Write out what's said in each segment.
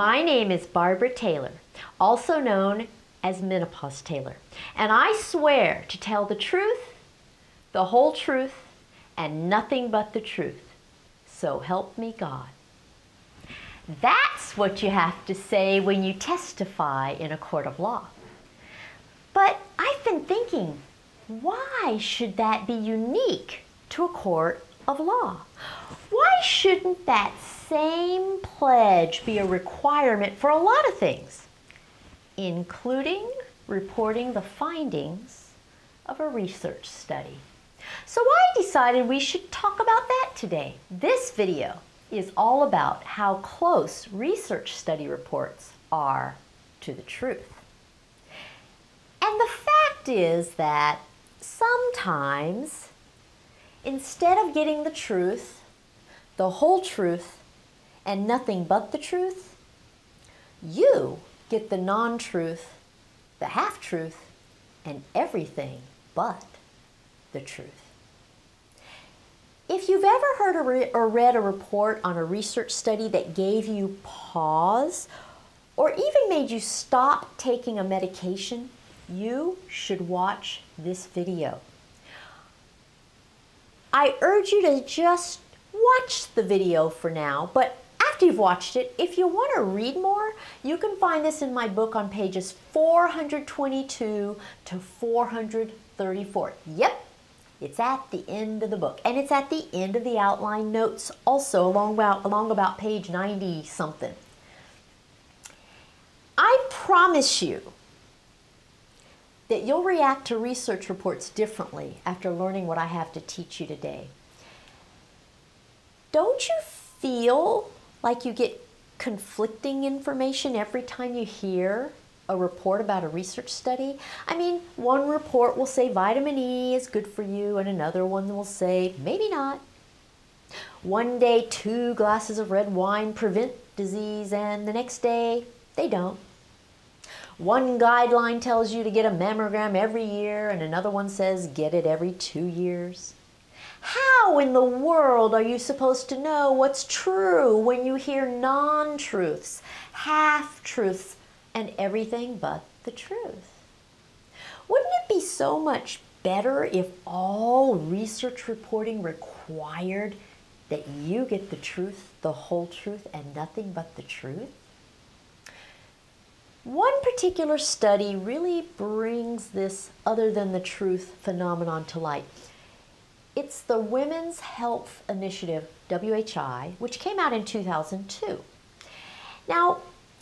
My name is Barbara Taylor, also known as Menopause Taylor, and I swear to tell the truth, the whole truth, and nothing but the truth. So help me God. That's what you have to say when you testify in a court of law. But I've been thinking, why should that be unique to a court of law? Why shouldn't that same pledge be a requirement for a lot of things, including reporting the findings of a research study? So I decided we should talk about that today. This video is all about how close research study reports are to the truth. And the fact is that sometimes, instead of getting the truth, the whole truth, and nothing but the truth, you get the non-truth, the half-truth, and everything but the truth. If you've ever heard or read a report on a research study that gave you pause or even made you stop taking a medication, you should watch this video. I urge you to just watch the video for now, but after you've watched it, if you want to read more, you can find this in my book on pages 422 to 434. Yep, it's at the end of the book, and it's at the end of the outline notes also, along about page 90 something. I promise you that you'll react to research reports differently after learning what I have to teach you today. Don't you feel like you get conflicting information every time you hear a report about a research study? I mean, one report will say vitamin E is good for you, and another one will say maybe not. One day 2 glasses of red wine prevent disease, and the next day they don't. One guideline tells you to get a mammogram every year, and another one says get it every 2 years. How in the world are you supposed to know what's true when you hear non-truths, half-truths, and everything but the truth? Wouldn't it be so much better if all research reporting required that you get the truth, the whole truth, and nothing but the truth? One particular study really brings this other than the truth phenomenon to light. It's the Women's Health Initiative, WHI, which came out in 2002. Now,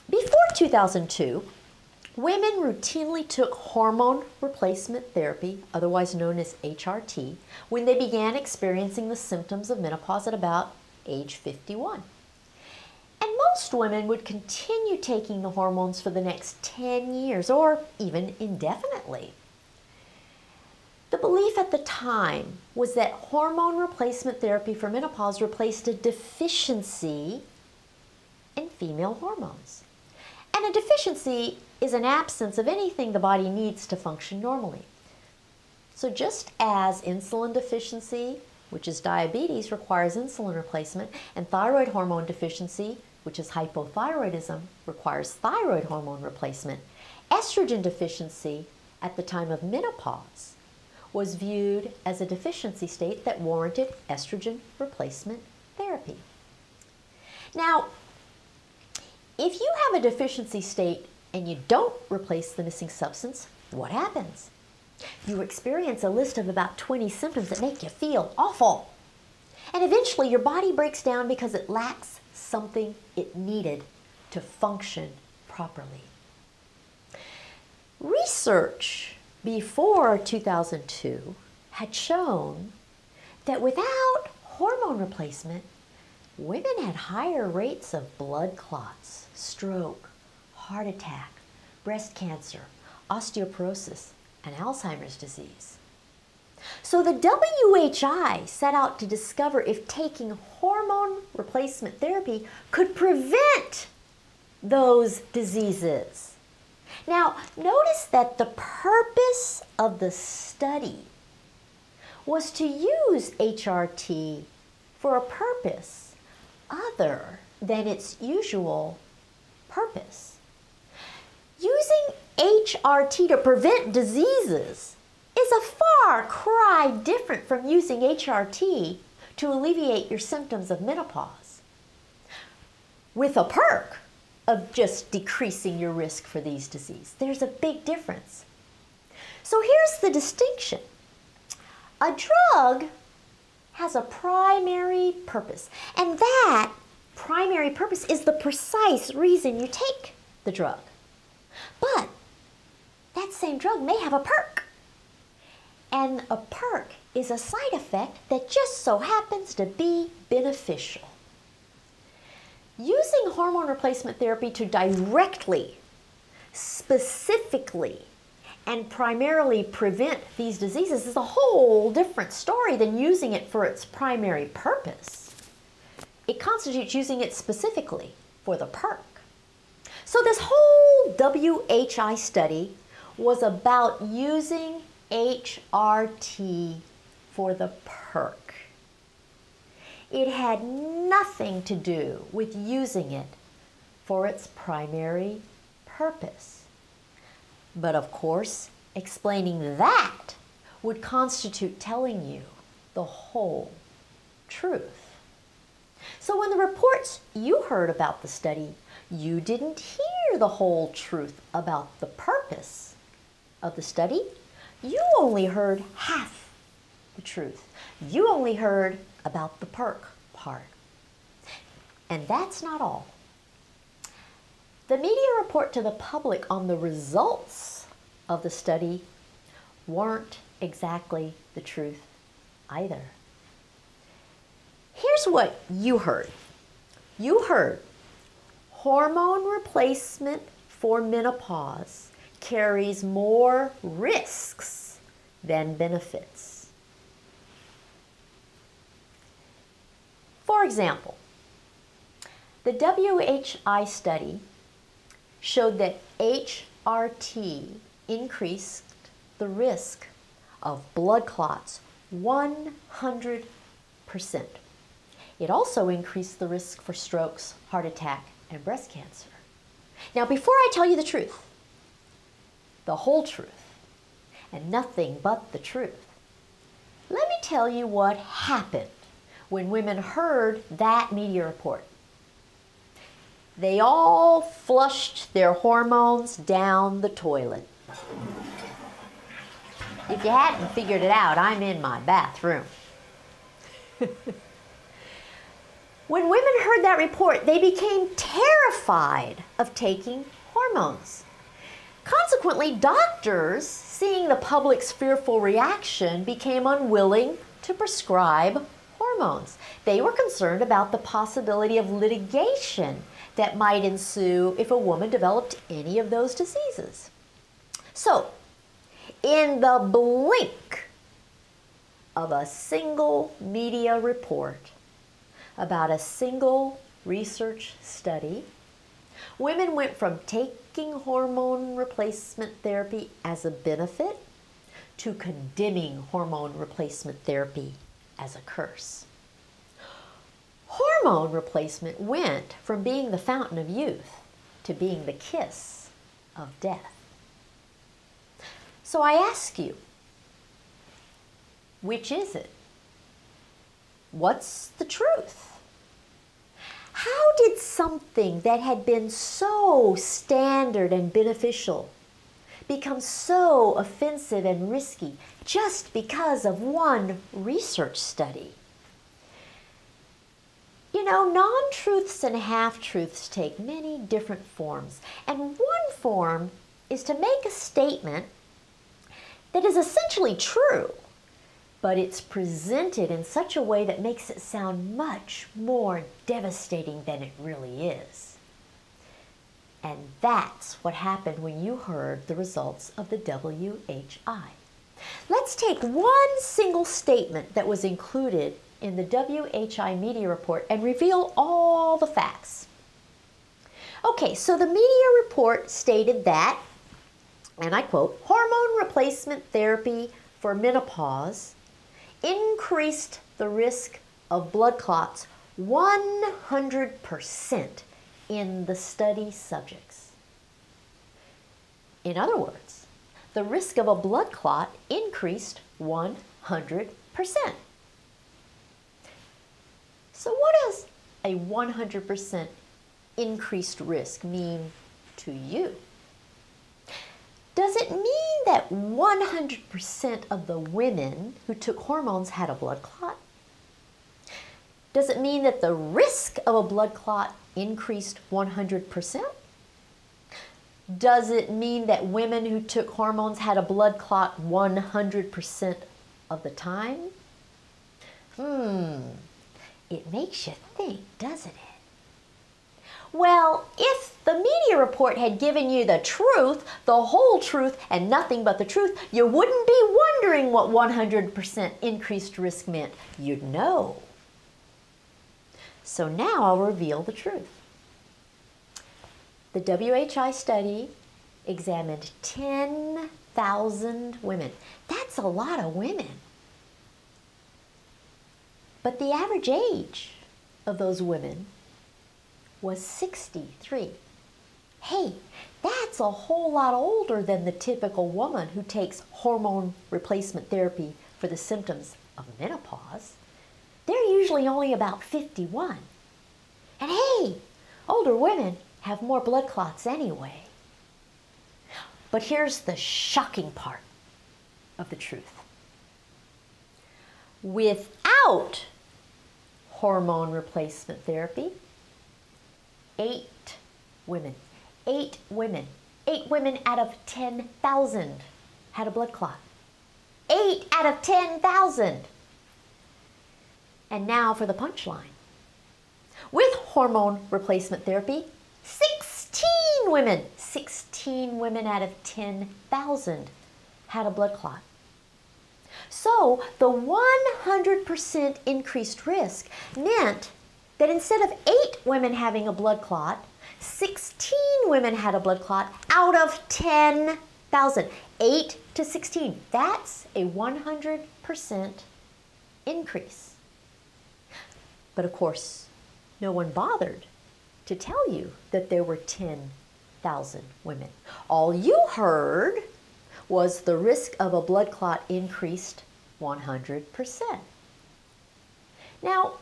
before 2002, women routinely took hormone replacement therapy, otherwise known as HRT, when they began experiencing the symptoms of menopause at about age 51. And most women would continue taking the hormones for the next 10 years or even indefinitely. The belief at the time was that hormone replacement therapy for menopause replaced a deficiency in female hormones. And a deficiency is an absence of anything the body needs to function normally. So just as insulin deficiency, which is diabetes, requires insulin replacement, and thyroid hormone deficiency, which is hypothyroidism, requires thyroid hormone replacement, estrogen deficiency at the time of menopause was viewed as a deficiency state that warranted estrogen replacement therapy. Now, if you have a deficiency state and you don't replace the missing substance, what happens? You experience a list of about 20 symptoms that make you feel awful. And eventually your body breaks down because it lacks something it needed to function properly. Research before 2002 had shown that without hormone replacement, women had higher rates of blood clots, stroke, heart attack, breast cancer, osteoporosis, and Alzheimer's disease. So the WHI set out to discover if taking hormone replacement therapy could prevent those diseases. Now, notice that the purpose of the study was to use HRT for a purpose other than its usual purpose. Using HRT to prevent diseases is a far cry different from using HRT to alleviate your symptoms of menopause, with a perk of just decreasing your risk for these diseases. There's a big difference. So here's the distinction. A drug has a primary purpose, and that primary purpose is the precise reason you take the drug. But that same drug may have a perk, and a perk is a side effect that just so happens to be beneficial. Using hormone replacement therapy to directly, specifically, and primarily prevent these diseases is a whole different story than using it for its primary purpose. It constitutes using it specifically for the perk. So this whole WHI study was about using HRT for the perk. It had nothing to do with using it for its primary purpose. But of course, explaining that would constitute telling you the whole truth. So when the reports you heard about the study, you didn't hear the whole truth about the purpose of the study. You only heard half the truth. You only heard about the perk part. And that's not all. The media report to the public on the results of the study weren't exactly the truth either. Here's what you heard. You heard hormone replacement for menopause carries more risks than benefits. For example, the WHI study showed that HRT increased the risk of blood clots 100%. It also increased the risk for strokes, heart attack, and breast cancer. Now, before I tell you the truth, the whole truth, and nothing but the truth, let me tell you what happened when women heard that media report. They all flushed their hormones down the toilet. If you hadn't figured it out, I'm in my bathroom. When women heard that report, they became terrified of taking hormones. Consequently, doctors, seeing the public's fearful reaction, became unwilling to prescribe hormones. They were concerned about the possibility of litigation that might ensue if a woman developed any of those diseases. So, in the blink of a single media report about a single research study, women went from taking hormone replacement therapy as a benefit to condemning hormone replacement therapy as a curse. Hormone replacement went from being the fountain of youth to being the kiss of death. So I ask you, which is it? What's the truth? How did something that had been so standard and beneficial become so offensive and risky just because of one research study? You know, non-truths and half-truths take many different forms, and one form is to make a statement that is essentially true, but it's presented in such a way that makes it sound much more devastating than it really is. And that's what happened when you heard the results of the WHI. Let's take one single statement that was included in the WHI media report and reveal all the facts. Okay, so the media report stated that, and I quote, hormone replacement therapy for menopause increased the risk of blood clots 100% in the study subjects. In other words, the risk of a blood clot increased 100%. So what does a 100% increased risk mean to you? Does it mean that 100% of the women who took hormones had a blood clot? Does it mean that the risk of a blood clot increased 100%? Does it mean that women who took hormones had a blood clot 100% of the time? It makes you think, doesn't it? Well, if the media report had given you the truth, the whole truth, and nothing but the truth, you wouldn't be wondering what 100% increased risk meant. You'd know. So now I'll reveal the truth. The WHI study examined 10,000 women. That's a lot of women. But the average age of those women was 63. Hey, that's a whole lot older than the typical woman who takes hormone replacement therapy for the symptoms of menopause. They're usually only about 51. And hey, older women have more blood clots anyway. But here's the shocking part of the truth. Without hormone replacement therapy, 8 women out of 10,000 had a blood clot. 8 out of 10,000. And now for the punchline. With hormone replacement therapy, 16 women out of 10,000 had a blood clot. So the 100% increased risk meant that instead of 8 women having a blood clot, 16 women had a blood clot out of 10,000. 8 to 16. That's a 100% increase. But of course, no one bothered to tell you that there were 10,000 women. All you heard was the risk of a blood clot increased 100%. Now,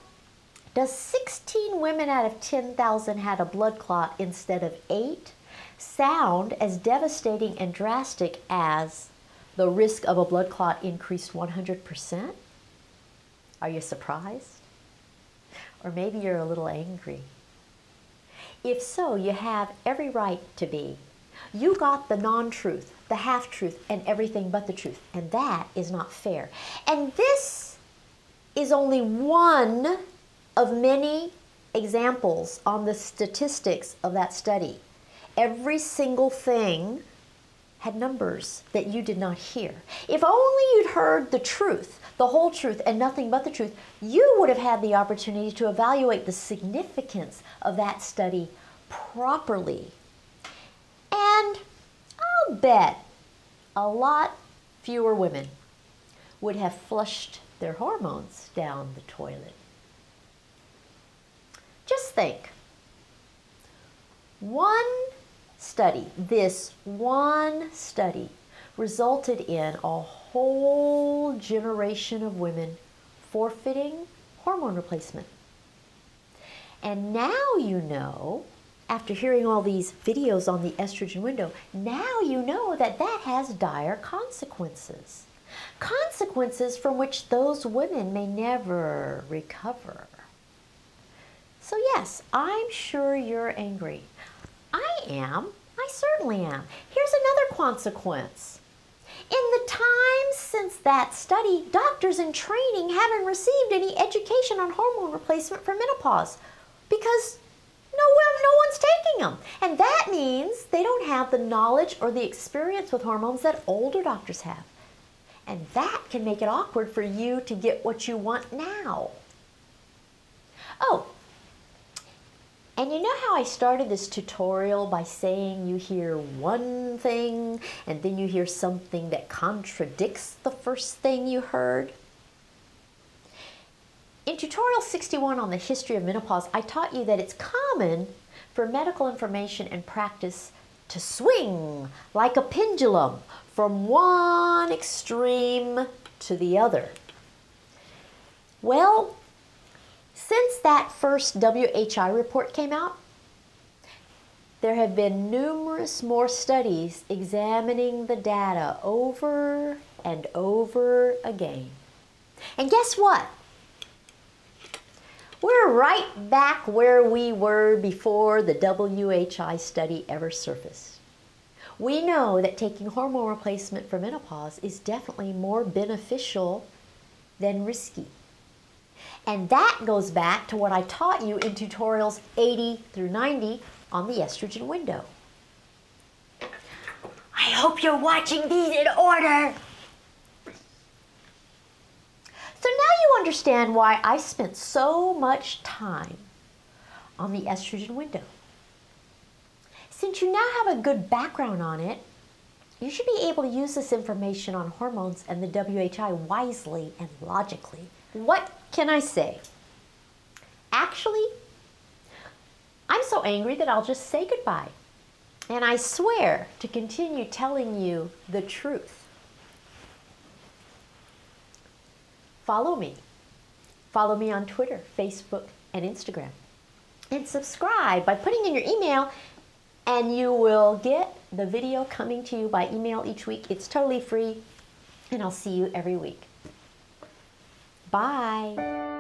does 16 women out of 10,000 had a blood clot instead of 8 sound as devastating and drastic as the risk of a blood clot increased 100%? Are you surprised? Or maybe you're a little angry. If so, you have every right to be. You got the non-truth, the half-truth, and everything but the truth, and that is not fair. And this is only one of many examples on the statistics of that study. Every single thing had numbers that you did not hear. If only you'd heard the truth, the whole truth, and nothing but the truth, you would have had the opportunity to evaluate the significance of that study properly. And I'll bet a lot fewer women would have flushed their hormones down the toilet. Just think. This one study resulted in a whole generation of women forfeiting hormone replacement. And now you know, after hearing all these videos on the estrogen window, now you know that that has dire consequences. Consequences from which those women may never recover. So yes, I'm sure you're angry. I am. I certainly am. Here's another consequence. In the time since that study, doctors in training haven't received any education on hormone replacement for menopause because no one's taking them. And that means they don't have the knowledge or the experience with hormones that older doctors have. And that can make it awkward for you to get what you want now. Oh, and you know how I started this tutorial by saying you hear one thing and then you hear something that contradicts the first thing you heard? In tutorial 61 on the history of menopause, I taught you that it's common for medical information and practice to swing like a pendulum from one extreme to the other. Well, since that first WHI report came out, there have been numerous more studies examining the data over and over again. And guess what? We're right back where we were before the WHI study ever surfaced. We know that taking hormone replacement for menopause is definitely more beneficial than risky. And that goes back to what I taught you in tutorials 80 through 90 on the estrogen window. I hope you're watching these in order. So now you understand why I spent so much time on the estrogen window. Since you now have a good background on it, you should be able to use this information on hormones and the WHI wisely and logically. What can I say? Actually, I'm so angry that I'll just say goodbye. And I swear to continue telling you the truth. Follow me. Follow me on Twitter, Facebook, and Instagram. And subscribe by putting in your email, and you will get the video coming to you by email each week. It's totally free, and I'll see you every week. Bye.